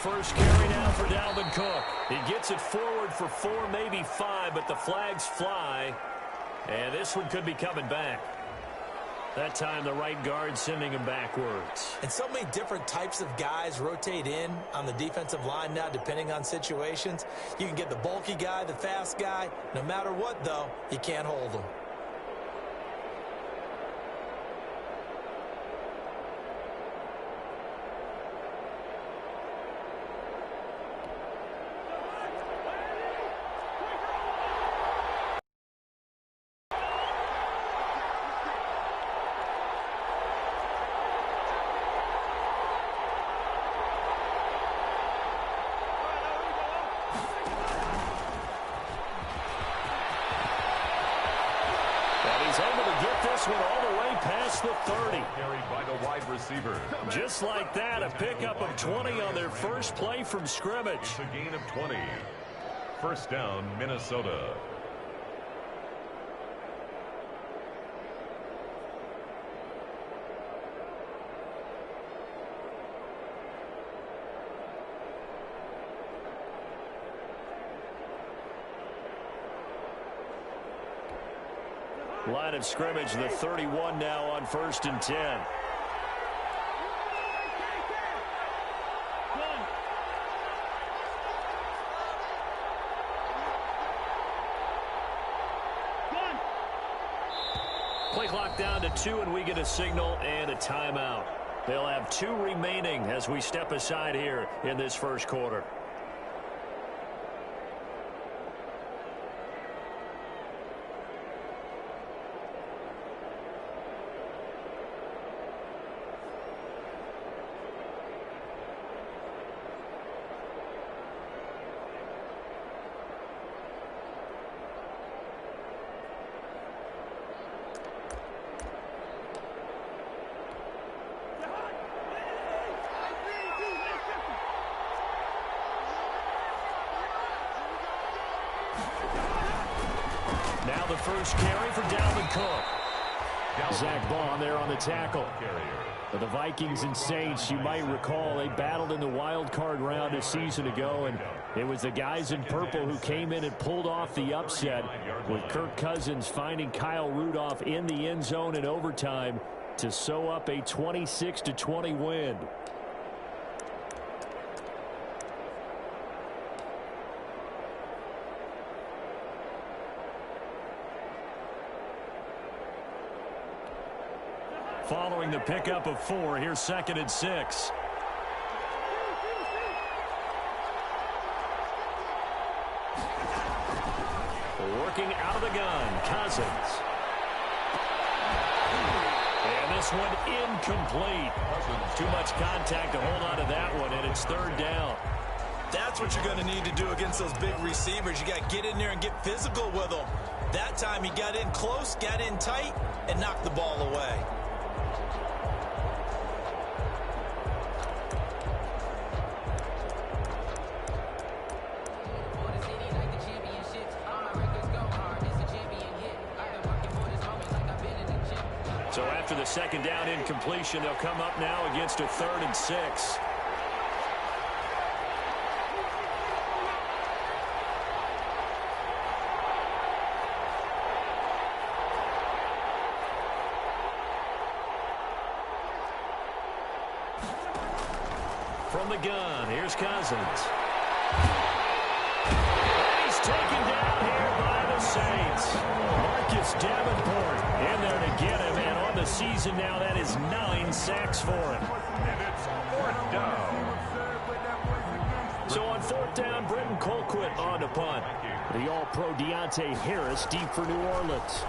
first carry now for Dalvin Cook. He gets it forward for 4, maybe 5, but the flags fly. And this one could be coming back. That time the right guard sending him backwards. And so many different types of guys rotate in on the defensive line now depending on situations. You can get the bulky guy, the fast guy. No matter what, though, you can't hold him. One all the way past the 30. Carried by the wide receiver. Just like that, a pickup of 20 on their first play from scrimmage. It's a gain of 20. First down, Minnesota. Line of scrimmage, the 31 now on 1st and 10. Play clock down to 2, and we get a signal and a timeout. They'll have 2 remaining as we step aside here in this first quarter. Now the first carry for Dalvin Cook. Zach Baum there on the tackle. For the Vikings and Saints, you might recall they battled in the wild card round a season ago, and it was the guys in purple who came in and pulled off the upset, with Kirk Cousins finding Kyle Rudolph in the end zone in overtime to sew up a 26-20 win. Following the pickup of 4, here's 2nd and 6. Working out of the gun, Cousins. And this one incomplete. Too much contact to hold on to that one, and it's 3rd down. That's what you're going to need to do against those big receivers. You got to get in there and get physical with them. That time he got in close, got in tight, and knocked the ball away. So after the 2nd down incompletion, they'll come up now against a 3rd and 6. From the gun, here's Cousins. And he's taken down here by the Saints. Marcus Davenport in there to get him, and on the season now, that is 9 sacks for him. And it's 4th down. So on 4th down, Britton Colquitt on to punt. The All-Pro Deontay Harris deep for New Orleans.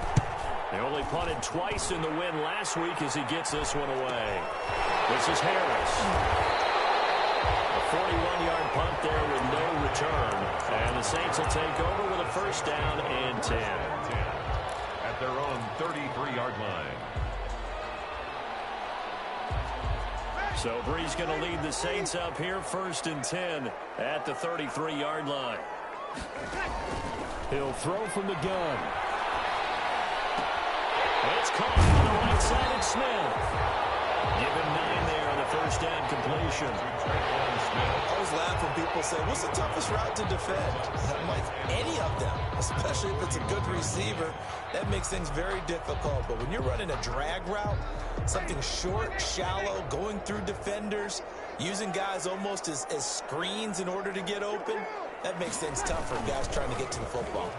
They only punted twice in the win last week as he gets this one away. This is Harris. A 41-yard punt there with no return. And the Saints will take over with a 1st down and 10. At their own 33-yard line. So Bree's going to lead the Saints up here, 1st and 10 at the 33-yard line. He'll throw from the gun. It's caught on the right side of Smith. Give him 9 there on the first down completion. I always laugh when people say, what's the toughest route to defend? I'm like, any of them, especially if it's a good receiver. That makes things very difficult. But when you're running a drag route, something short, shallow, going through defenders, using guys almost as screens in order to get open, that makes things tough for guys trying to get to the football.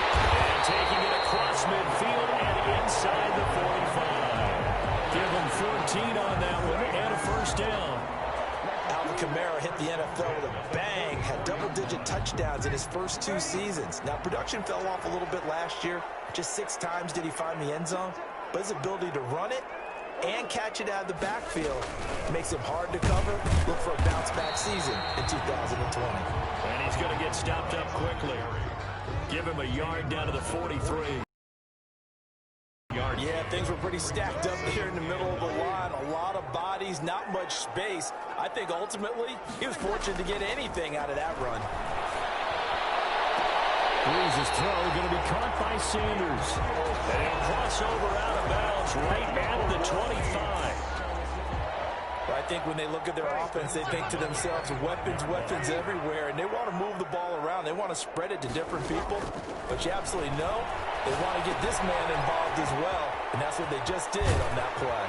And taking it across midfield and inside the 45. Give them 14 on that one and a first down. Alvin Kamara hit the NFL with a bang, had double-digit touchdowns in his first 2 seasons. Now, production fell off a little bit last year. Just 6 times did he find the end zone. But his ability to run it and catch it out of the backfield makes him hard to cover. Look for a bounce-back season in 2020. And he's going to get stopped up quickly. Give him a yard down to the 43. Yeah, things were pretty stacked up there in the middle of the line. A lot of bodies, not much space. I think ultimately he was fortunate to get anything out of that run. Breeze's throw going to be caught by Sanders. And he'll cross over out of bounds right at the 25. But I think when they look at their offense, they think to themselves, weapons everywhere, and they want to move the ball around. They want to spread it to different people. But you absolutely know they want to get this man involved as well, and that's what they just did on that play.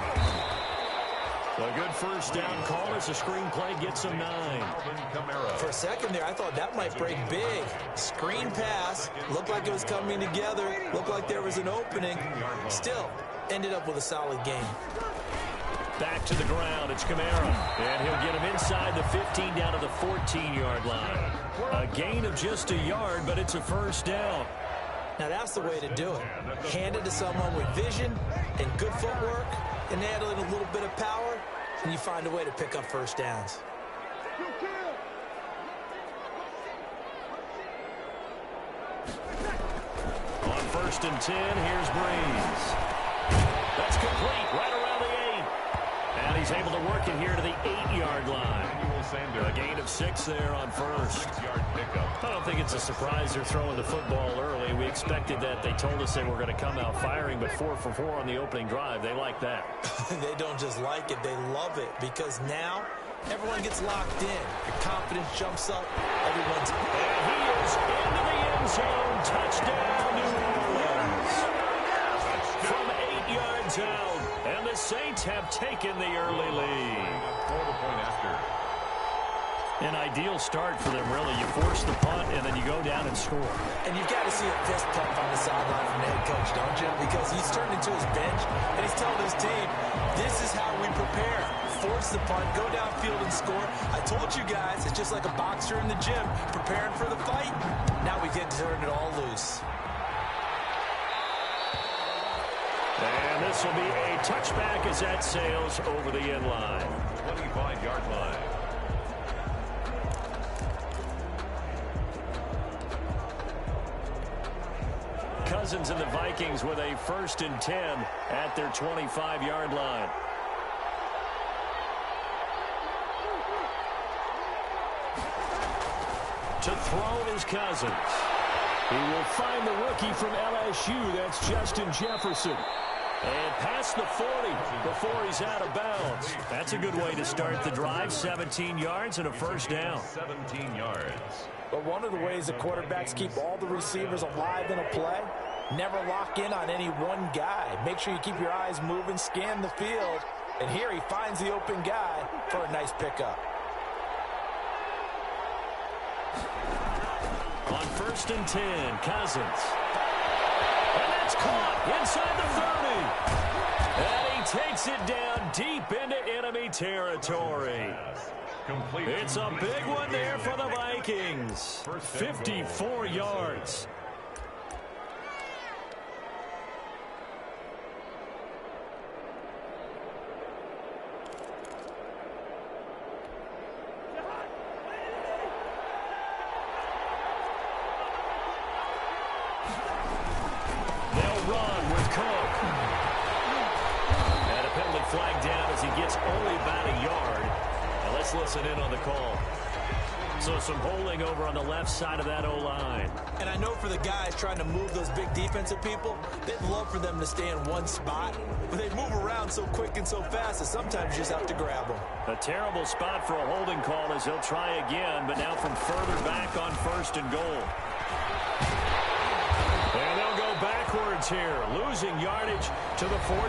A good first down call as the screen play gets him 9. For a second there, I thought that might break big. Screen pass, looked like it was coming together, looked like there was an opening. Still, ended up with a solid game. Back to the ground, it's Kamara. And he'll get him inside the 15 down to the 14-yard line. A gain of just a yard, but it's a first down. Now that's the way to do it. Hand it to someone with vision and good footwork, and add in a little bit of power, and you find a way to pick up first downs. On 1st and 10, here's Breeze. That's complete right around the 8. And he's able to work it here to the 8-yard line. A gain of 6 there on first. I don't think it's a surprise they're throwing the football early. We expected that. They told us they were going to come out firing, but 4 for 4 on the opening drive. They like that. They don't just like it, they love it, because now everyone gets locked in. Your confidence jumps up. Everyone's... And he is into the end zone. Touchdown, New Orleans. From 8 yards out. And the Saints have taken the early lead. An ideal start for them, really. You force the punt, and then you go down and score. And you've got to see a fist pump on the sideline from the head coach, don't you? Because he's turned into his bench, and he's telling his team, this is how we prepare. Force the punt, go downfield and score. I told you guys, it's just like a boxer in the gym, preparing for the fight. Now we get to turn it all loose. And this will be a touchback as that sails over the end line. 25-yard line. Cousins and the Vikings with a 1st and 10 at their 25-yard line. To throw is Cousins. He will find the rookie from LSU. That's Justin Jefferson. And past the 40 before he's out of bounds. That's a good way to start the drive. 17 yards and a first down. 17 yards. But one of the ways the quarterbacks keep all the receivers alive in a play, never lock in on any one guy. Make sure you keep your eyes moving, scan the field. And here he finds the open guy for a nice pickup. On 1st and 10, Cousins. And that's caught inside the 30. And he takes it down deep into enemy territory. It's a big one there for the Vikings. 54 yards. Flag down as he gets only about a yard. Now let's listen in on the call. So some holding over on the left side of that O-line. And I know for the guys trying to move those big defensive people, they'd love for them to stay in one spot. But they move around so quick and so fast that sometimes you just have to grab them. A terrible spot for a holding call as they'll try again, but now from further back on 1st and goal. And they'll go backwards here, losing yardage to the 14.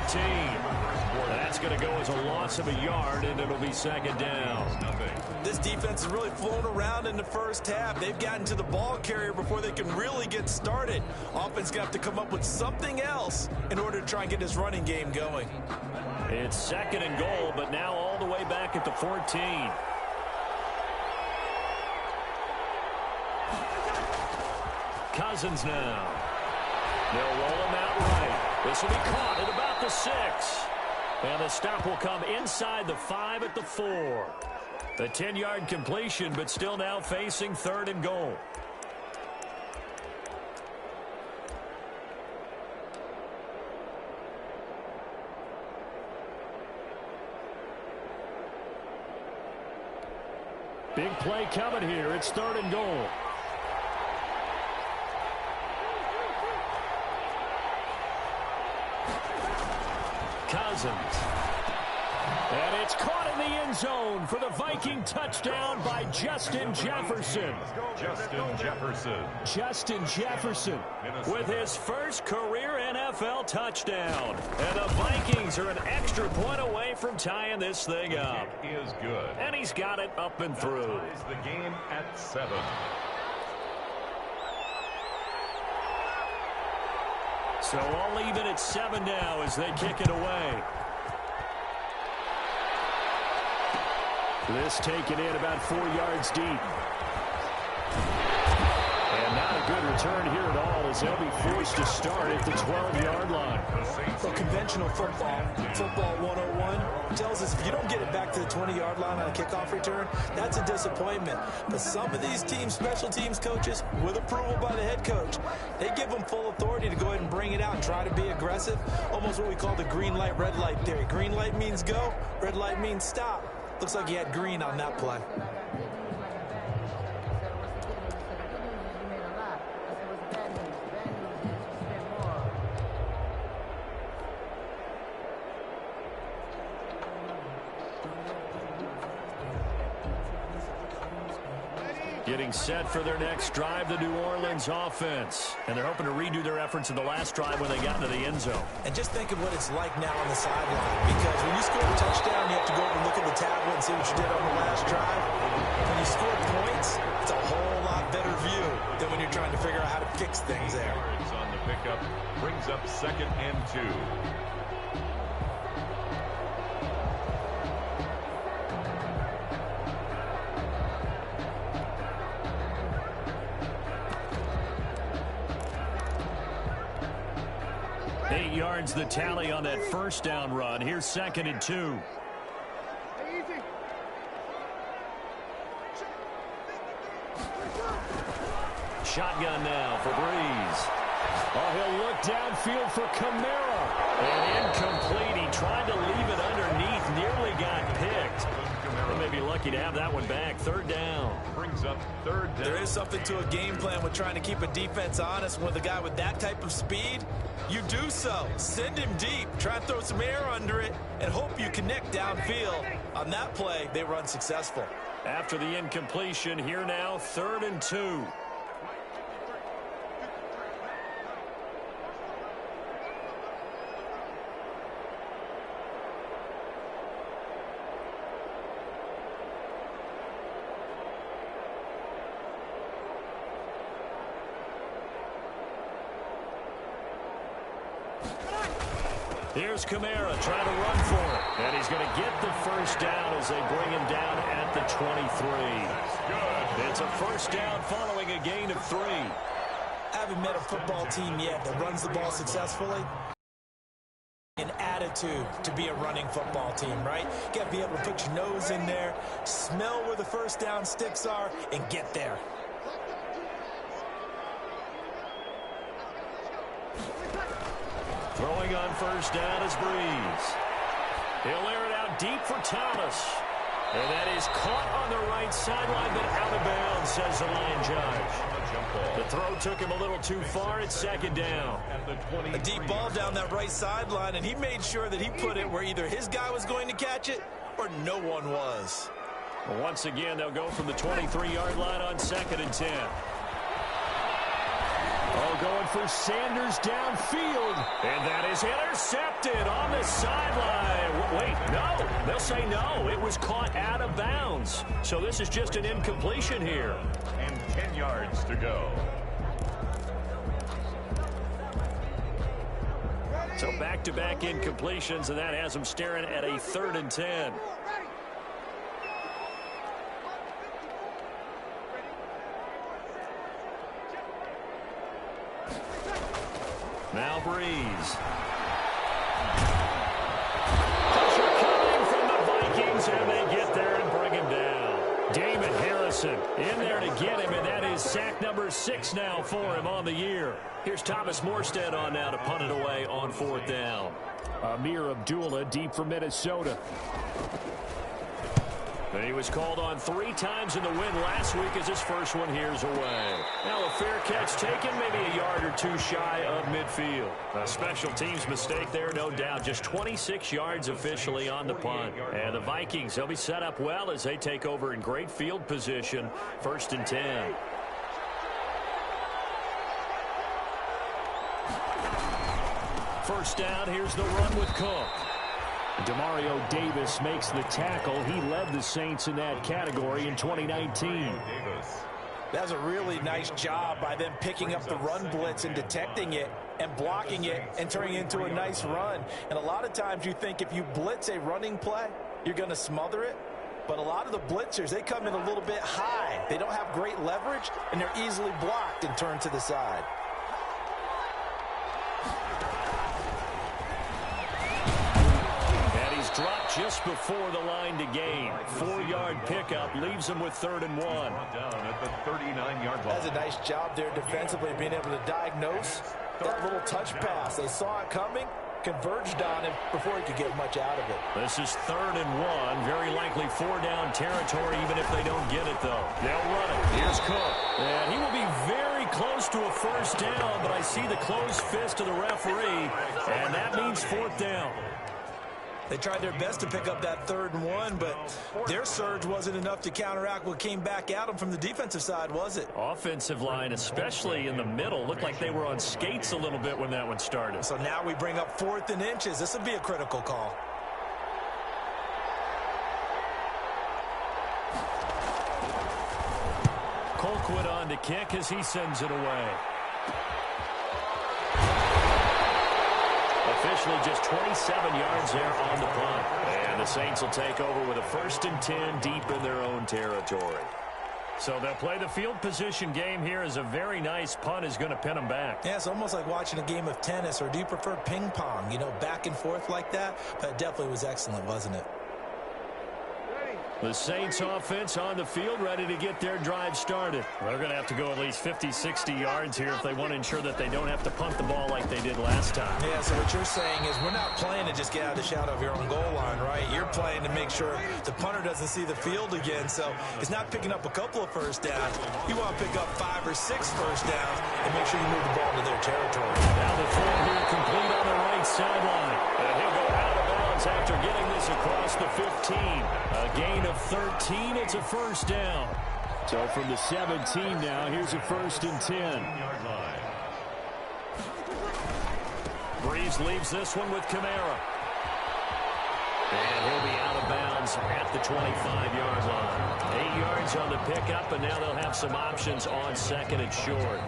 That's going to go as a loss of a yard, and it'll be 2nd down. This defense has really flown around in the first half. They've gotten to the ball carrier before they can really get started. Offense going to have to come up with something else in order to try and get this running game going. It's 2nd and goal, but now all the way back at the 14. Cousins now. They'll roll him out right. This will be caught at about the 6. And the stop will come inside the 5 at the 4. A 10-yard completion, but still now facing 3rd and goal. Big play coming here. It's 3rd and goal. Cousins. And it's caught in the end zone for the Viking touchdown by Justin Jefferson. Justin Jefferson with his first career NFL touchdown. And the Vikings are an extra point away from tying this thing up. It is good. And he's got it up and through. The game at 7. So all even at 7 now as they kick it away. This taken in about 4 yards deep. And not a good return here at all as they'll be forced to start at the 12-yard line. So conventional football 101, tells us if you don't get it back to the 20-yard line on a kickoff return, that's a disappointment. But some of these teams, special teams coaches, with approval by the head coach, they give them full authority to go ahead and bring it out and try to be aggressive. Almost what we call the green light, red light theory. Green light means go, red light means stop. Looks like he had green on that play. Getting set for their next drive, the New Orleans offense. And they're hoping to redo their efforts in the last drive when they got into the end zone. And just think of what it's like now on the sideline. Because when you score a touchdown, you have to go over and look at the tablet and see what you did on the last drive. When you score points, it's a whole lot better view than when you're trying to figure out how to fix things there. On the pickup, brings up 2nd and 2. The tally on that first down run. Here's 2nd and 2. Shotgun now for Breeze. Oh, he'll look downfield for Kamara. And incomplete. He tried to leave it underneath. Nearly got picked. They may be lucky to have that one back. 3rd down. Brings up 3rd down. There is something to a game plan with trying to keep a defense honest. With a guy with that type of speed, you do so. Send him deep. Try and throw some air under it and hope you connect downfield. On that play, they were unsuccessful. After the incompletion, here now, 3rd and 2. Here's Kamara trying to run for it. And he's going to get the first down as they bring him down at the 23. It's a first down following a gain of 3. I haven't met a football team yet that runs the ball successfully. An attitude to be a running football team, right? You got to be able to put your nose in there, smell where the first down sticks are, and get there. Throwing on first down is Breeze. He'll air it out deep for Thomas. And that is caught on the right sideline, but out of bounds, says the line judge. The throw took him a little too far. It's second down. A deep ball down that right sideline, and he made sure that he put it where either his guy was going to catch it or no one was. Well, once again, they'll go from the 23-yard line on 2nd and 10. Oh, going for Sanders downfield. And that is intercepted on the sideline. Wait, no. They'll say no. It was caught out of bounds. So this is just an incompletion here. And 10 yards to go. So back-to-back incompletions, and that has them staring at a 3rd and 10. Now Breeze. Pressure coming from the Vikings, and they get there and bring him down. Damon Harrison in there to get him, and that is sack number 6 now for him on the year. Here's Thomas Morstead on now to punt it away on 4th down. Amir Abdullah deep for Minnesota. And he was called on 3 times in the win last week as his first one here's away. Now a fair catch taken, maybe a yard or 2 shy of midfield. A special teams mistake there, no doubt. Just 26 yards officially on the punt. And the Vikings, they'll be set up well as they take over in great field position. 1st and 10. First down, here's the run with Cook. Demario Davis makes the tackle. He led the Saints in that category in 2019. That's a really nice job by them picking up the run blitz and detecting it and blocking it and turning it into a nice run. And a lot of times you think if you blitz a running play, you're going to smother it. But a lot of the blitzers, they come in a little bit high. They don't have great leverage, and they're easily blocked and turned to the side. Dropped just before the line to gain. 4-yard pickup leaves him with 3rd and 1. Down at the 39-yard line. That's a nice job there defensively, being able to diagnose that little touch pass. They saw it coming, converged on him before he could get much out of it. This is 3rd and 1. Very likely 4-down territory, even if they don't get it, though. They'll run it. Here's Cook. And he will be very close to a first down, but I see the closed fist of the referee, and that means 4th down. They tried their best to pick up that 3rd and 1, but their surge wasn't enough to counteract what came back at them from the defensive side, was it? Offensive line, especially in the middle, looked like they were on skates a little bit when that one started. So now we bring up 4th and inches. This would be a critical call. Colquitt on to kick as he sends it away. Officially just 27 yards there on the punt. And the Saints will take over with a 1st and 10 deep in their own territory. So they'll play the field position game here as a very nice punt is going to pin them back. Yeah, it's almost like watching a game of tennis, or do you prefer ping pong, you know, back and forth like that? But it definitely was excellent, wasn't it? The Saints offense on the field ready to get their drive started. They're going to have to go at least 50, 60 yards here if they want to ensure that they don't have to punt the ball like they did last time. Yeah, so what you're saying is we're not playing to just get out of the shadow of your own goal line, right? You're playing to make sure the punter doesn't see the field again. So it's not picking up a couple of first downs. You want to pick up 5 or 6 first downs and make sure you move the ball to their territory. Now the throw here complete on the right sideline. And he'll go out of bounds after getting this across the 15. A gain of 13, it's a first down. So from the 17 now, here's a 1st and 10. Breeze leaves this one with Kamara. And he'll be out of bounds at the 25-yard line. 8 yards on the pickup, and now they'll have some options on 2nd and short.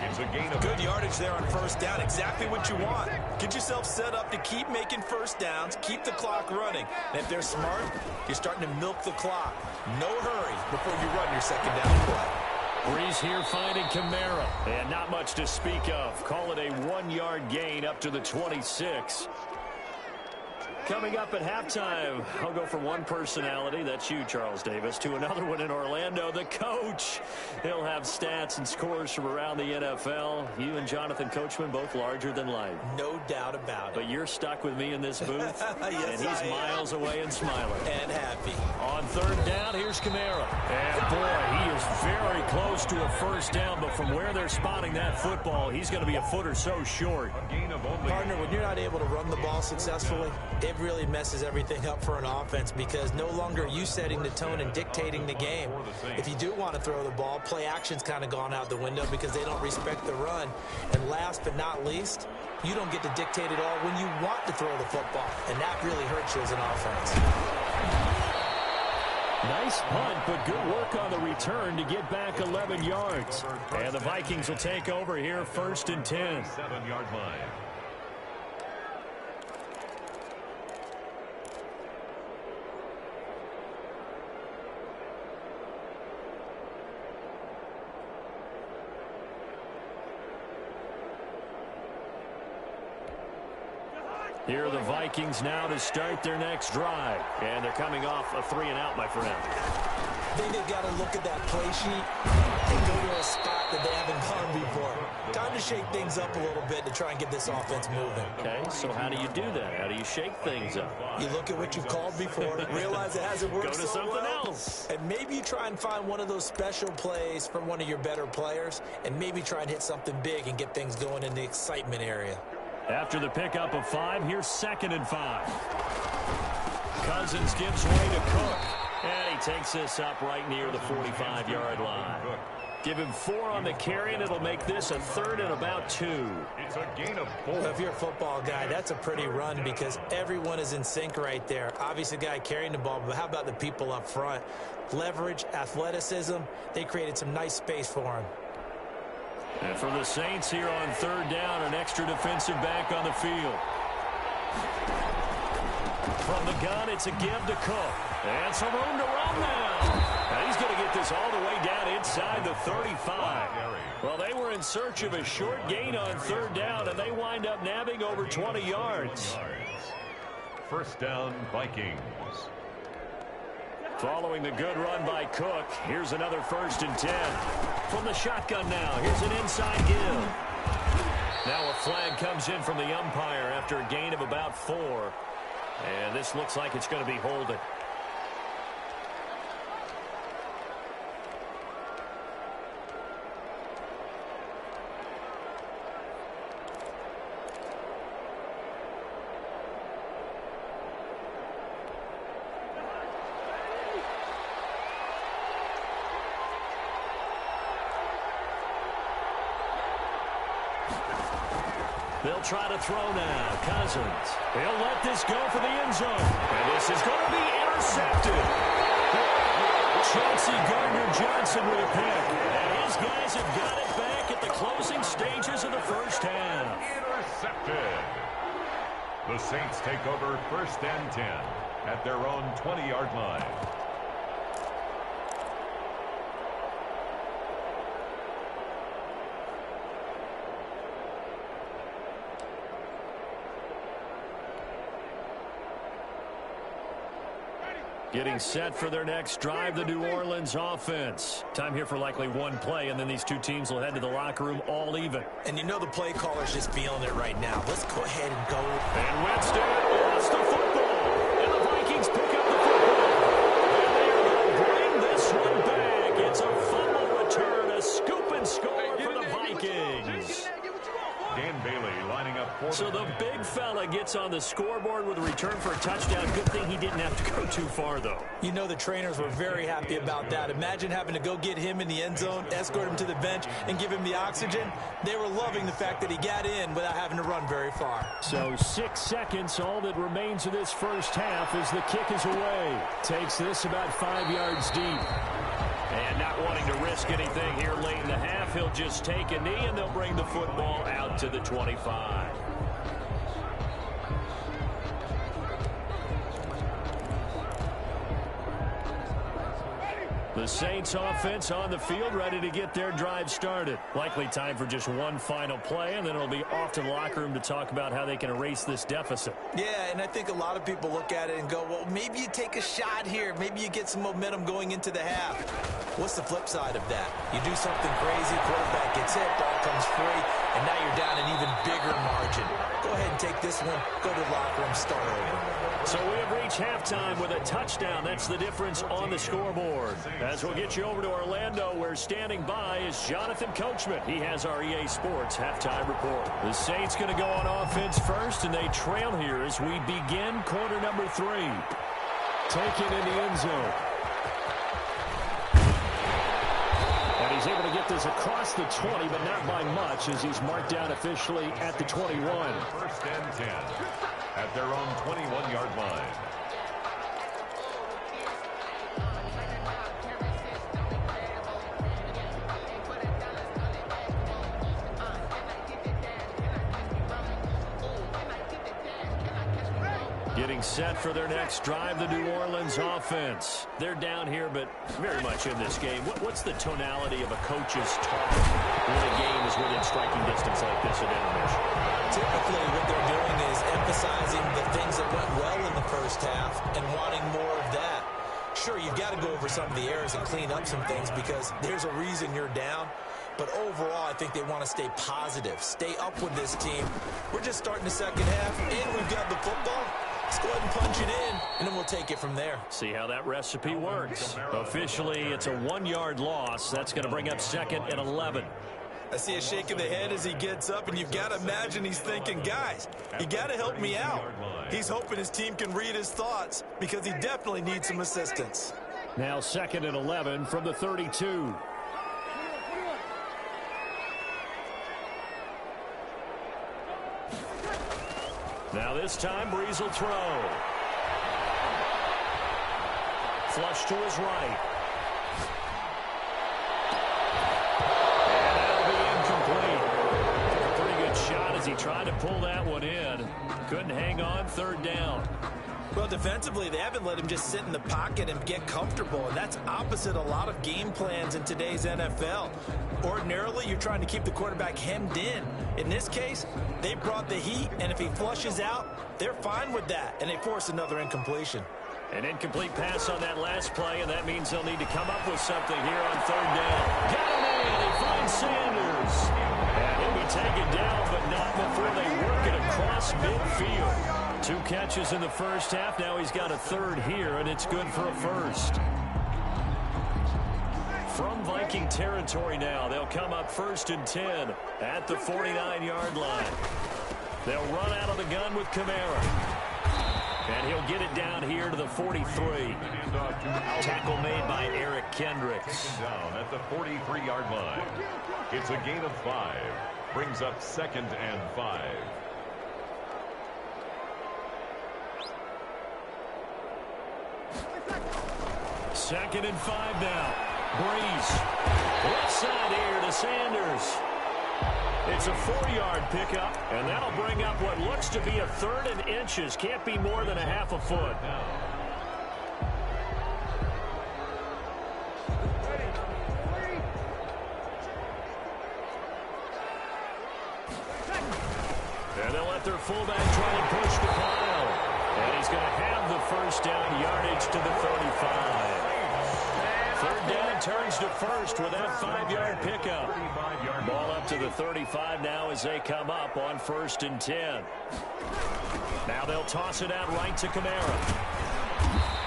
It's a gain of good yardage there on first down. Exactly what you want. Get yourself set up to keep making first downs, keep the clock running. And if they're smart, you're starting to milk the clock. No hurry before you run your 2nd down play. Breeze here finding Kamara. And not much to speak of. Call it a 1-yard gain up to the 26. Coming up at halftime, I'll go from one personality, that's you, Charles Davis, to another one in Orlando, the coach. He'll have stats and scores from around the NFL. You and Jonathan Coachman both larger than life. No doubt about it. But you're stuck with me in this booth, yes, and he's miles away and smiling. And happy. On third down, here's Kamara. And boy, he is very close to a first down, but from where they're spotting that football, he's going to be a foot or so short. Partner, when you're not able to run the ball successfully, it really messes everything up for an offense because no longer are you setting the tone and dictating the game. If you do want to throw the ball, play action's kind of gone out the window because they don't respect the run. And last but not least, you don't get to dictate it all when you want to throw the football, and that really hurts you as an offense. Nice punt, but good work on the return to get back 11 yards. And the Vikings will take over here, 1st and 10. 7-yard line. Here are the Vikings now to start their next drive. And they're coming off a 3-and-out, my friend. I think they've got to look at that play sheet and go to a spot that they haven't gone before. Time to shake things up a little bit to try and get this offense moving. Okay, so how do you do that? How do you shake things up? You look at what you've called before, realize it hasn't worked Go to so something well, else. and maybe you try and find one of those special plays from one of your better players, and maybe try and hit something big and get things going in the excitement area. After the pickup of 5, here's 2nd and 5. Cousins gives way to Cook. And he takes this up right near the 45-yard line. Give him 4 on the carry, and it'll make this a 3rd and about 2. It's a gain of 4. If you're a football guy, that's a pretty run because everyone is in sync right there. Obviously, the guy carrying the ball, but how about the people up front? Leverage, athleticism, they created some nice space for him. And for the Saints here on 3rd down, an extra defensive back on the field. From the gun, it's a give to Cook. And some room to run now. And he's going to get this all the way down inside the 35. Well, they were in search of a short gain on 3rd down, and they wind up nabbing over 20 yards. 1st down, Vikings. Following the good run by Cook, here's another 1st and 10. From the shotgun now, here's an inside give. Now a flag comes in from the umpire after a gain of about 4. And this looks like it's going to be holding. They'll try to throw now. Cousins. He'll let this go for the end zone. And this is going to be intercepted. Chauncey Gardner-Johnson with a pick. And his guys have got it back at the closing stages of the first half. Intercepted. The Saints take over 1st and 10 at their own 20-yard line. Getting set for their next drive, the New Orleans offense. Time here for likely one play, and then these two teams will head to the locker room all even. And you know the play caller's just feeling it right now. Let's go ahead and go. And Winston lost the football. And the Vikings pick up the football. And they are going to bring this one back. It's a fumble return, a scoop and score for the Vikings. Dan Bailey lining up for So the big fella gets on the scoreboard with a return for a touchdown. Good thing he didn't have to go too far, though. You know the trainers were very happy about that. Imagine having to go get him in the end zone, escort him to the bench, and give him the oxygen. They were loving the fact that he got in without having to run very far. So 6 seconds, all that remains of this first half as the kick is away. Takes this about 5 yards deep. And not wanting to risk anything here late in the half, he'll just take a knee, and they'll bring the football out to the 25. The The Saints offense on the field, ready to get their drive started. Likely time for just one final play, and then it'll be off to the locker room to talk about how they can erase this deficit. Yeah, and I think a lot of people look at it and go, well, maybe you take a shot here. Maybe you get some momentum going into the half. What's the flip side of that? You do something crazy, quarterback gets hit, ball comes free, and now you're down an even bigger margin. Go ahead and take this one, go to the locker room, start over. So we have reached halftime with a touchdown. That's the difference on the scoreboard. As we'll get you over to Orlando, where standing by is Jonathan Coachman. He has our EA Sports halftime report. The Saints going to go on offense first, and they trail here as we begin quarter number 3. Taken in the end zone. And he's able to get this across the 20, but not by much, as he's marked down officially at the 21. First and 10 at their own 21-yard line. Getting set for their next drive, the New Orleans offense. They're down here, but very much in this game. What's the tonality of a coach's talk when a game is within striking distance like this at intermission? Typically, what they're doing is emphasizing the things that went well in the first half and wanting more of that. Sure, you've got to go over some of the errors and clean up some things because there's a reason you're down. But overall, I think they want to stay positive, stay up with this team. We're just starting the second half, and we've got the football. Let's go ahead and punch it in, and then we'll take it from there. See how that recipe works. Officially, it's a 1-yard loss. That's going to bring up 2nd and 11. I see a shake of the head as he gets up, and you've got to imagine he's thinking, guys, you got to help me out. He's hoping his team can read his thoughts because he definitely needs some assistance. Now 2nd and 11 from the 32. Now this time, Breeze will throw. Flush to his right. And that'll be incomplete. A pretty good shot as he tried to pull that one in. Couldn't hang on, 3rd down. Well, defensively, they haven't let him just sit in the pocket and get comfortable, and that's opposite a lot of game plans in today's NFL. Ordinarily, you're trying to keep the quarterback hemmed in. In this case, they brought the heat, and if he flushes out, they're fine with that, and they force another incompletion. An incomplete pass on that last play, and that means they'll need to come up with something here on 3rd down. Got him in. He finds Sanders. And he'll be taken down, but not before they work it across midfield. 2 catches in the first half. Now he's got a 3rd here, and it's good for a 1st. From Viking territory now, they'll come up 1st and 10 at the 49-yard line. They'll run out of the gun with Kamara. And he'll get it down here to the 43. Tackle made by Eric Kendricks. Down at the 43-yard line. It's a gain of 5. Brings up 2nd and 5. Second and 5 now. Breeze. Left side here to Sanders. It's a 4-yard pickup, and that'll bring up what looks to be a 3rd and inches. Can't be more than a half a foot. And they'll let their fullback try and push the pile. And he's going to have the 1st down yardage to the 35. 3rd down turns to 1st with that 5-yard pickup. Ball up to the 35 now as they come up on 1st and 10. Now they'll toss it out right to Kamara.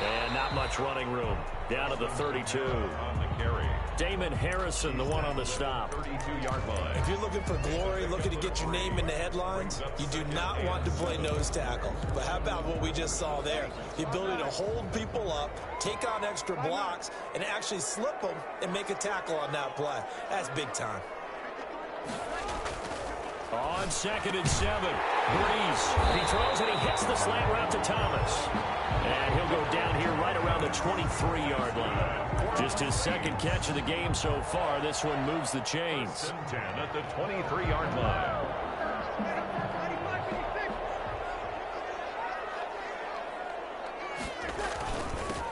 And not much running room. Down to the 32. On the carry. Damon Harrison, the one on the stop. 32-yard line. If you're looking for glory, looking to get your name in the headlines, you do not want to play nose tackle. But how about what we just saw there? The ability to hold people up, take on extra blocks, and actually slip them and make a tackle on that play. That's big time. On 2nd and 7, Breeze. He throws and he hits the slant route to Thomas. And he'll go down here right around the 23-yard line. Just his 2nd catch of the game so far. This one moves the chains. 10 at the 23-yard line.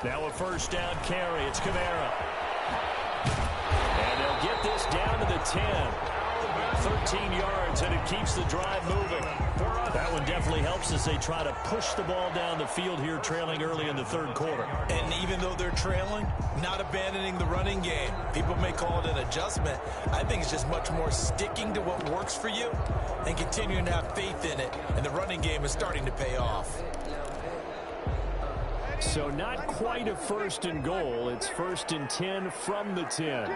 Now a 1st down carry. It's Kamara. 10. 13 yards, and it keeps the drive moving. That one definitely helps as they try to push the ball down the field here, trailing early in the third quarter. And even though they're trailing, not abandoning the running game. People may call it an adjustment. I think it's just much more sticking to what works for you and continuing to have faith in it. And the running game is starting to pay off. So not quite a first and goal. It's 1st and 10 from the 10.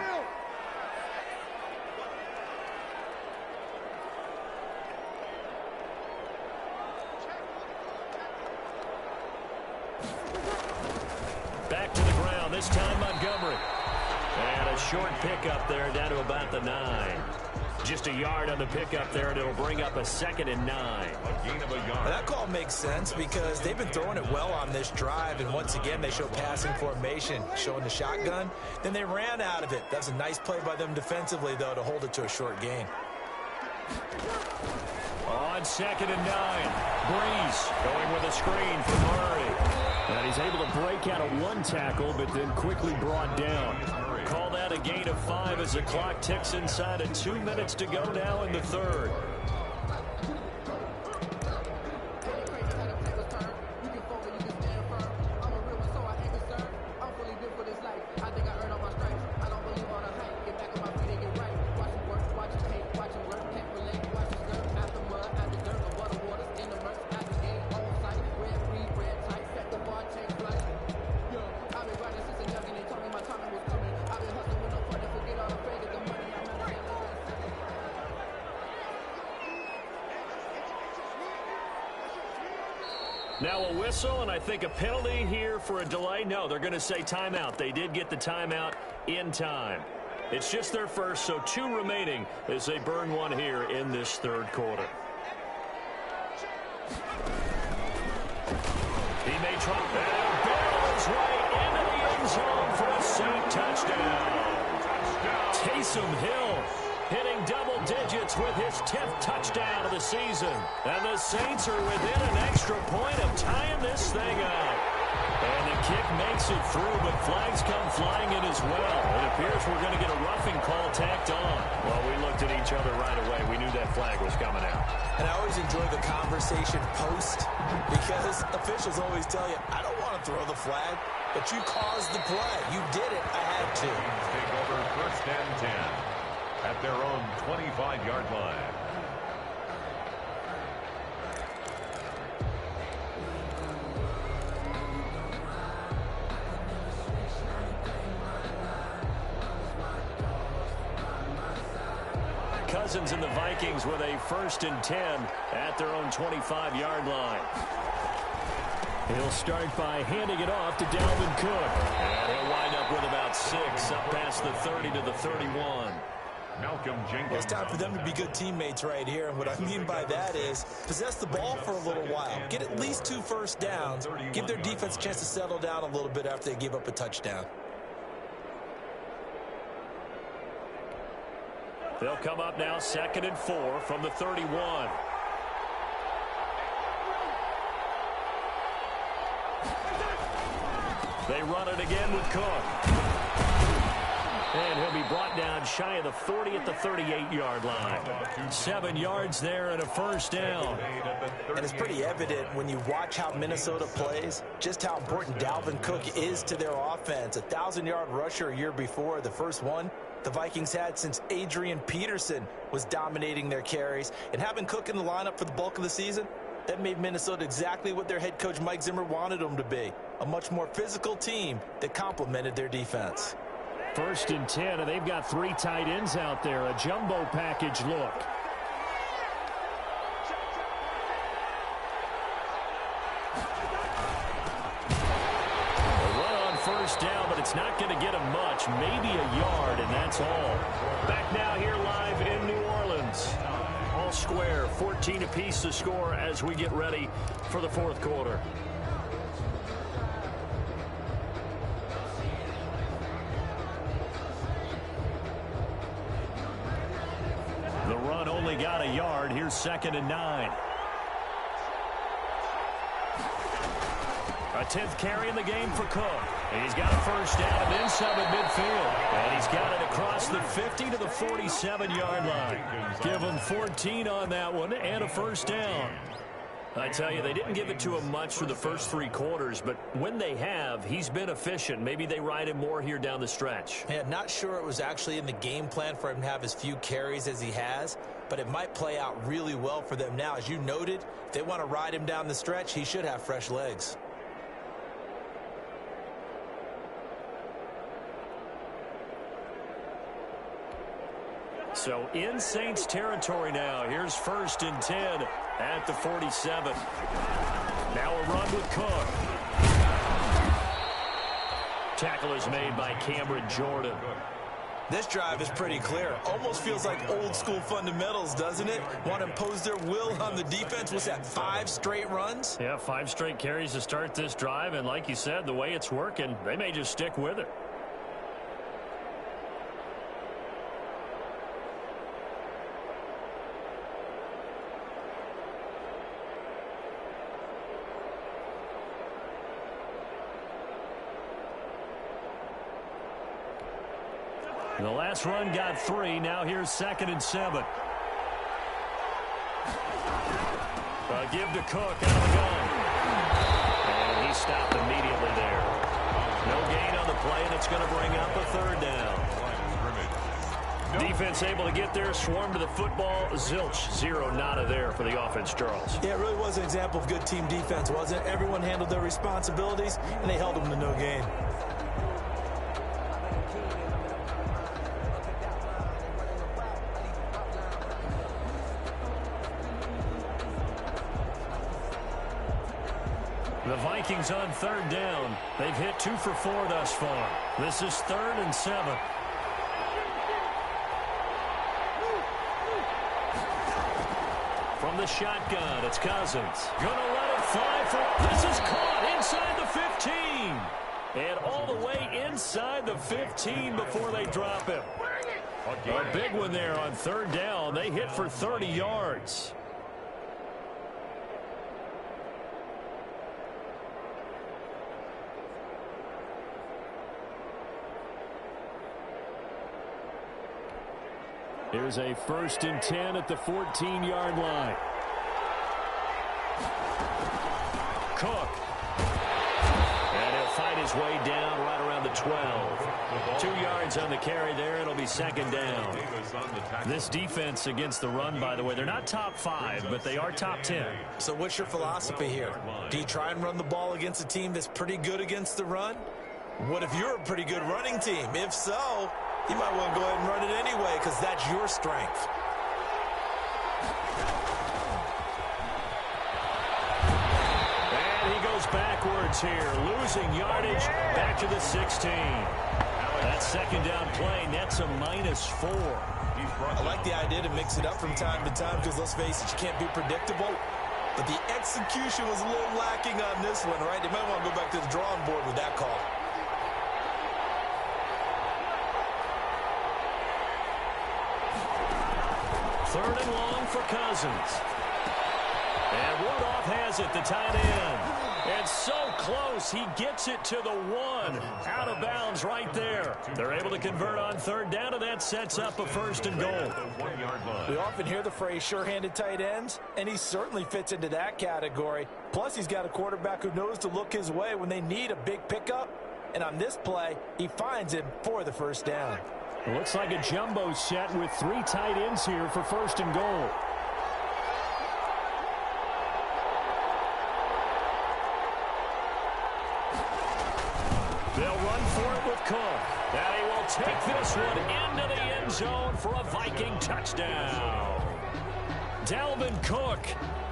Back to the ground, this time Montgomery. And a short pickup there down to about the 9. Just a yard on the pickup there, and it'll bring up a 2nd and 9. A gain of a yard. That call makes sense because they've been throwing it well on this drive, and once again they show passing formation, showing the shotgun. Then they ran out of it. That's a nice play by them defensively, though, to hold it to a short gain. On 2nd and 9, Breeze going with a screen for Murray. And he's able to break out of one tackle, but then quickly brought down. Call that a gain of 5 as the clock ticks inside of 2 minutes to go now in the third. Now a whistle, and I think a penalty here for a delay. No, they're going to say timeout. They did get the timeout in time. It's just their first, so 2 remaining as they burn one here in this third quarter. He may try. And barrels right into the end zone for a Saint touchdown. Taysom Hill hitting double digits with his 10th touchdown of the season. And the Saints are within an extra point of tying this thing up. And the kick makes it through, but flags come flying in as well. It appears we're going to get a roughing call tacked on. Well, we looked at each other right away. We knew that flag was coming out. And I always enjoy the conversation post because officials always tell you, I don't want to throw the flag, but you caused the play. You did it. I had to. Take over 1st and 10. At their own 25-yard line. Cousins and the Vikings with a 1st and 10 at their own 25-yard line. He'll start by handing it off to Dalvin Cook. And he'll wind up with about 6 up past the 30 to the 31. Malcolm Jenkins. Well, it's time for them to be good teammates right here. And what I mean by that is possess the ball for a little while. Get at least 2 first downs. Give their defense a chance to settle down a little bit after they give up a touchdown. They'll come up now 2nd and 4 from the 31. They run it again with Cook. And he'll be brought down shy of the 40 at the 38-yard line. 7 yards there and a first down. And it's pretty evident when you watch how Minnesota plays, just how important Dalvin Cook is to their offense. A 1,000-yard rusher a year before, the first one the Vikings had since Adrian Peterson was dominating their carries. And having Cook in the lineup for the bulk of the season, that made Minnesota exactly what their head coach Mike Zimmer wanted them to be. A much more physical team that complemented their defense. 1st and 10, and they've got 3 tight ends out there. A jumbo package look. A run on 1st down, but it's not going to get him much. Maybe a yard, and that's all. Back now here live in New Orleans. All square, 14 apiece to score as we get ready for the 4th quarter. The run only got a yard. Here's 2nd and 9. A 10th carry in the game for Cook. And he's got a first down and then some at midfield. And he's got it across the 50 to the 47-yard line. Give him 14 on that one and a first down. I tell you, they didn't give it to him much for the first 3 quarters, but when they have, he's been efficient. Maybe they ride him more here down the stretch. Yeah, not sure it was actually in the game plan for him to have as few carries as he has, but it might play out really well for them now. As you noted, if they want to ride him down the stretch, he should have fresh legs. So in Saints territory now. Here's 1st and 10 at the 47. Now a run with Cook. Tackle is made by Cameron Jordan. This drive is pretty clear. Almost feels like old school fundamentals, doesn't it? Want to impose their will on the defense. What's that, 5 straight runs? Yeah, 5 straight carries to start this drive. And like you said, the way it's working, they may just stick with it. The last run got 3. Now here's 2nd and 7. Give to Cook out of the gun. And he stopped immediately there. No gain on the play, and it's going to bring up a 3rd down. Defense able to get there, swarm to the football. Zilch, 0 nada there for the offense, Charles. Yeah, it really was an example of good team defense, wasn't it? Everyone handled their responsibilities, and they held them to no gain. The Vikings on 3rd down. They've hit 2 for 4 thus far. This is 3rd and 7. From the shotgun, it's Cousins. Gonna let it fly for... This is caught inside the 15. And all the way inside the 15 before they drop him. A big one there on 3rd down. They hit for 30 yards. Here's a 1st and 10 at the 14-yard line. Cook. And he'll fight his way down right around the 12. 2 yards on the carry there. It'll be 2nd down. This defense against the run, by the way, they're not top 5, but they are top 10. So what's your philosophy here? Do you try and run the ball against a team that's pretty good against the run? What if you're a pretty good running team? If so, you might want to go ahead and run it anyway because that's your strength. And he goes backwards here, losing yardage back to the 16. That 2nd down play nets a -4. I like the idea to mix it up from time to time because, let's face it, you can't be predictable. But the execution was a little lacking on this one, right? They might want to go back to the drawing board with that call. Third and long for Cousins. And Rudolph has it, the tight end. And so close, he gets it to the 1. Out of bounds right there. They're able to convert on 3rd down, and that sets up a 1st and goal. We often hear the phrase sure-handed tight ends, and he certainly fits into that category. Plus, he's got a quarterback who knows to look his way when they need a big pickup. And on this play, he finds him for the 1st down. It looks like a jumbo set with 3 tight ends here for 1st and goal. They'll run for it with Cook. And he will take this one into the end zone for a Viking touchdown. Dalvin Cook,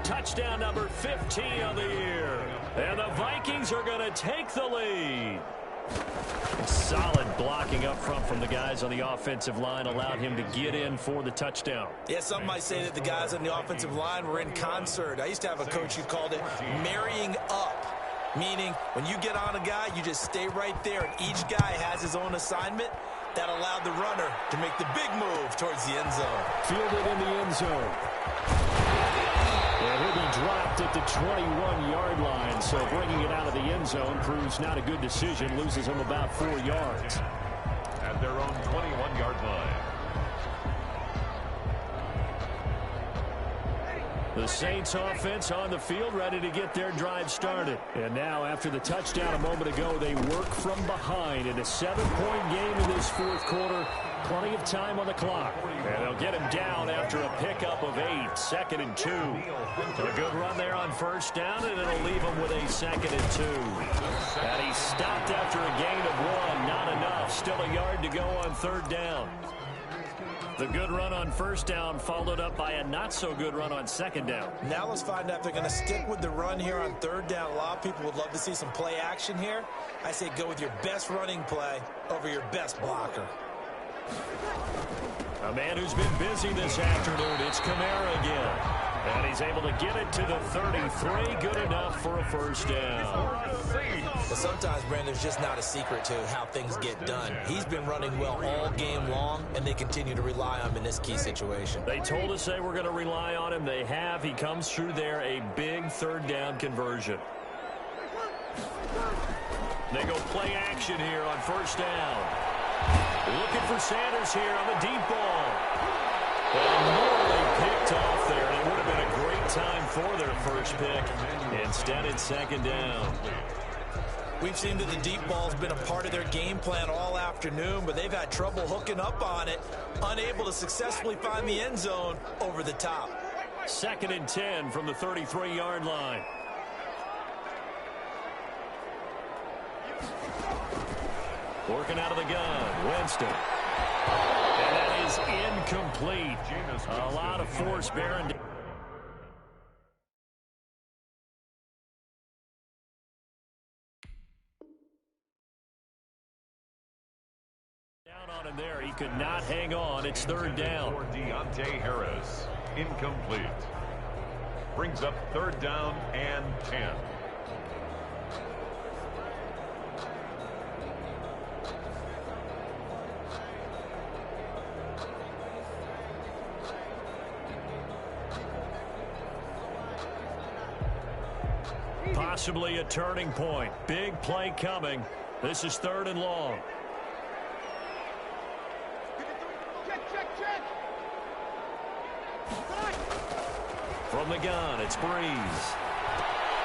touchdown number 15 on the year. And the Vikings are going to take the lead. Solid blocking up front from the guys on the offensive line allowed him to get in for the touchdown. Yeah, some might say that the guys on the offensive line were in concert. I used to have a coach who called it marrying up, meaning when you get on a guy, you just stay right there, and each guy has his own assignment. That allowed the runner to make the big move towards the end zone. Fielded in the end zone. And And he'll be dropped at the 21-yard line. So bringing it out of the end zone proves not a good decision. Loses him about 4 yards. At their own 21-yard line. The Saints offense on the field, ready to get their drive started. And now, after the touchdown a moment ago, they work from behind in a 7-point game in this fourth quarter. Plenty of time on the clock. And they'll get him down after a pickup of 8, 2nd and 2. A good run there on first down, and it'll leave him with a 2nd and 2. And he stopped after a gain of 1. Not enough. Still a yard to go on third down. The good run on first down followed up by a not-so-good run on second down. Now let's find out if they're going to stick with the run here on third down. A lot of people would love to see some play action here. I say go with your best running play over your best blocker. A man who's been busy this afternoon, it's Kamara again. And he's able to get it to the 33. Good enough for a first down. But sometimes, Brandon, there's just not a secret to how things get done. He's been running well all game long, and they continue to rely on him in this key situation. They told us they were going to rely on him. They have. He comes through there, a big third down conversion. They go play action here on first down. Looking for Sanders here on the deep ball. And nearly picked off there. And it would have been a great time for their first pick. Instead, it's second down. We've seen that the deep ball's been a part of their game plan all afternoon, but they've had trouble hooking up on it, unable to successfully find the end zone over the top. 2nd and 10 from the 33-yard line. Working out of the gun, Winston. And that is incomplete. A lot of force bearing. Down on him there. He could not hang on. It's third down. For Deontay Harris. Incomplete. Brings up third down and 10. Possibly a turning point. Big play coming. This is 3rd and long. From the gun, it's Breeze.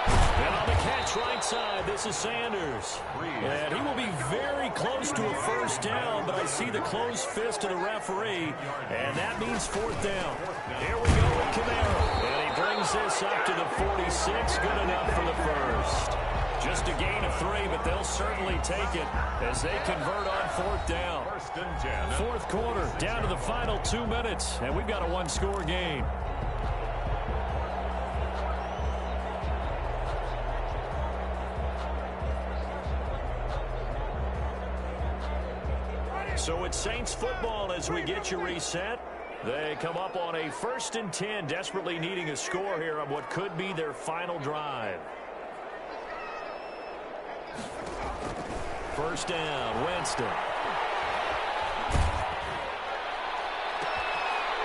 And on the catch right side, this is Sanders. And he will be very close to a first down, but I see the closed fist of the referee, and that means 4th down. Here we go with Kamara. And he brings this up to the 46. Good enough for the first. Just a gain of 3, but they'll certainly take it as they convert on 4th down. 1st and 10. Fourth quarter, down to the final 2 minutes, and we've got a one-score game. So it's Saints football as we get you reset. They come up on a 1st and 10, desperately needing a score here on what could be their final drive. First down, Winston.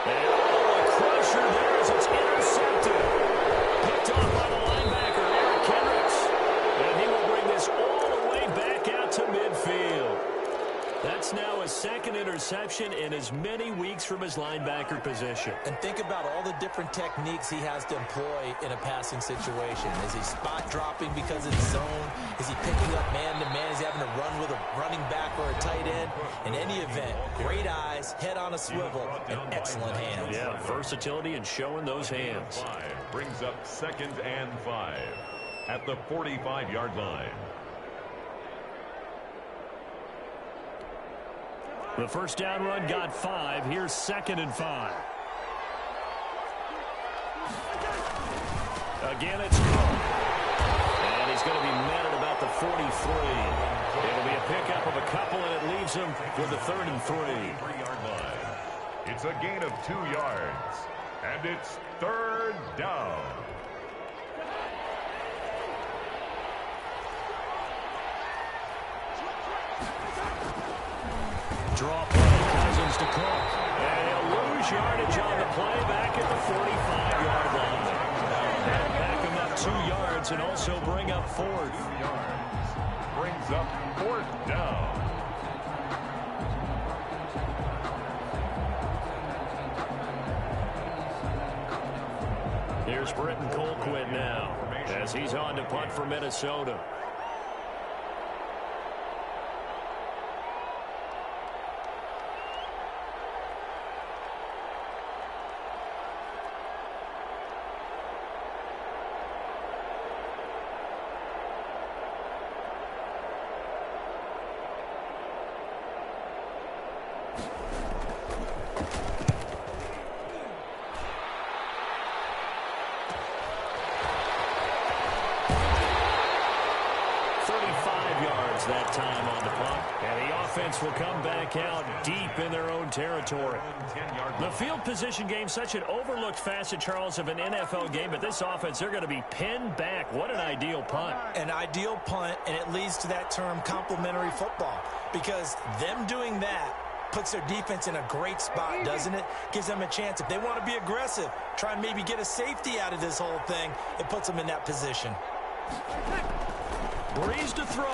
And a crusher there as it's intercepted. Picked off by the linebacker, Eric Kendricks. And he will bring this all the way back out to midfield. That's now a 2nd interception in as many weeks from his linebacker position. And think about all the different techniques he has to employ in a passing situation. Is he spot dropping because it's zone? Is he picking up man-to-man? Is he having to run with a running back or a tight end? In any event, great eyes, head on a swivel, and excellent hands. Yeah, versatility and showing those hands. Brings up 2nd and 5 at the 45-yard line. The first down run got 5. Here's 2nd and 5. Again, it's Cook. And he's going to be met at about the 43. It'll be a pickup of a couple, and it leaves him with the 3rd and 3. 3-yard line. It's a gain of 2 yards. And it's 3rd down. Draw play, Cousins to Cook. And he'll lose yardage on the play back at the 45-yard line. 2 yards and also bring up 4th. 2 yards. Brings up 4th down. Here's Britton Colquitt now as he's on to punt for Minnesota. That time on the punt, and the offense will come back out deep in their own territory. The field position game, such an overlooked facet, Charles, of an NFL game, but this offense, they're going to be pinned back. What an ideal punt. An ideal punt, and it leads to that term complementary football, because them doing that puts their defense in a great spot, doesn't it? Gives them a chance. If they want to be aggressive, try and maybe get a safety out of this whole thing, it puts them in that position. Breeze to throw.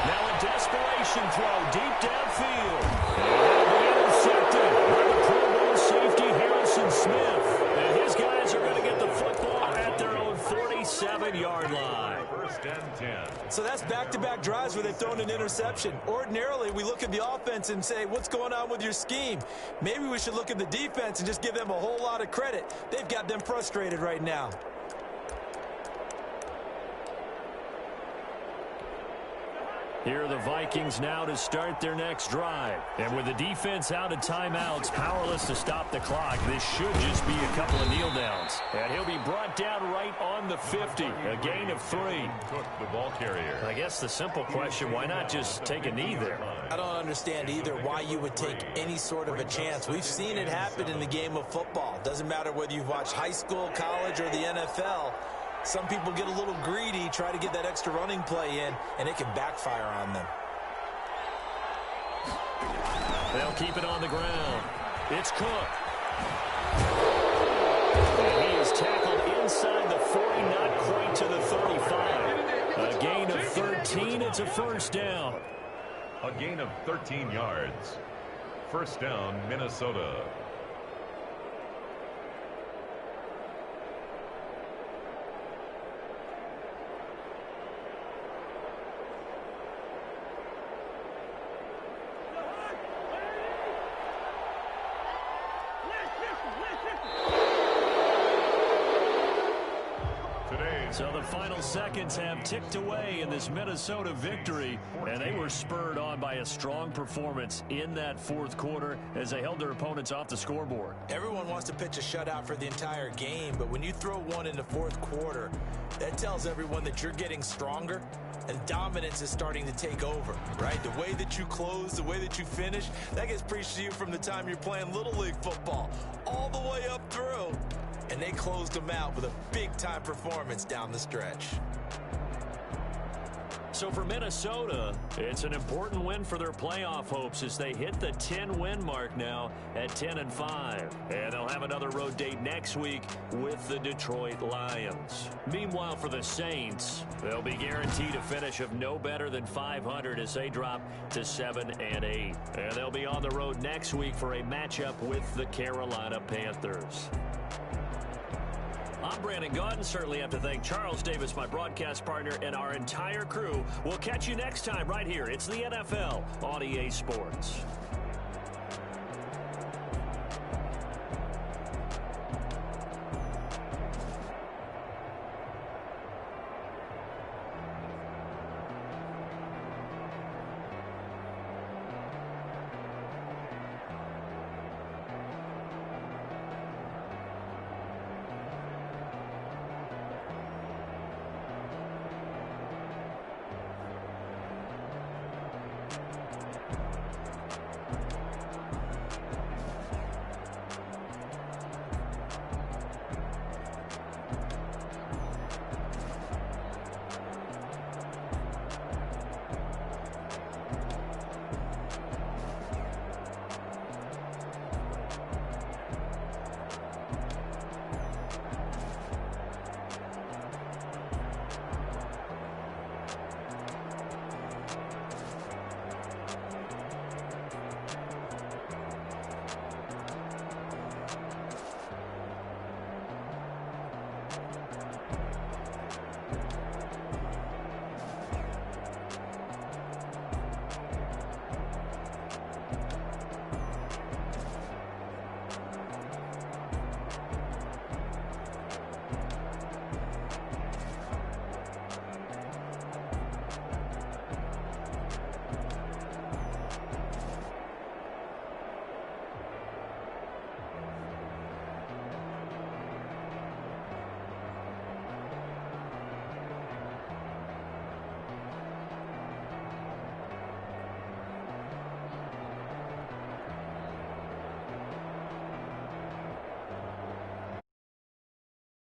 Now a desperation throw deep downfield. And it'll be intercepted by the Pro Bowl safety Harrison Smith. And his guys are going to get the football at their own 47-yard line. 1st and 10. So that's back-to-back drives where they've thrown an interception. Ordinarily, we look at the offense and say, what's going on with your scheme? Maybe we should look at the defense and just give them a whole lot of credit. They've got them frustrated right now. Here are the Vikings now to start their next drive. And with the defense out of timeouts, powerless to stop the clock, this should just be a couple of kneel downs. And he'll be brought down right on the 50, a gain of 3. Cook, the ball carrier. I guess the simple question, why not just take a knee there? I don't understand either why you would take any sort of a chance. We've seen it happen in the game of football. Doesn't matter whether you've watched high school, college, or the NFL. Some people get a little greedy, try to get that extra running play in, and it can backfire on them. They'll keep it on the ground. It's Cook. And he is tackled inside the 40, not quite to the 35. A gain of 13. It's a 1st down. A gain of 13 yards. 1st down, Minnesota. So the final seconds have ticked away in this Minnesota victory, and they were spurred on by a strong performance in that 4th quarter as they held their opponents off the scoreboard. Everyone wants to pitch a shutout for the entire game, but when you throw one in the 4th quarter, that tells everyone that you're getting stronger and dominance is starting to take over, right? The way that you close, the way that you finish, that gets preached to you from the time you're playing Little League football all the way up through. And they closed them out with a big-time performance down the stretch. So for Minnesota, it's an important win for their playoff hopes as they hit the 10-win mark now at 10-5. And they'll have another road date next week with the Detroit Lions. Meanwhile, for the Saints, they'll be guaranteed a finish of no better than 500 as they drop to 7-8. And they'll be on the road next week for a matchup with the Carolina Panthers. I'm Brandon Gaudin. Certainly have to thank Charles Davis, my broadcast partner, and our entire crew. We'll catch you next time right here. It's the NFL on EA Sports.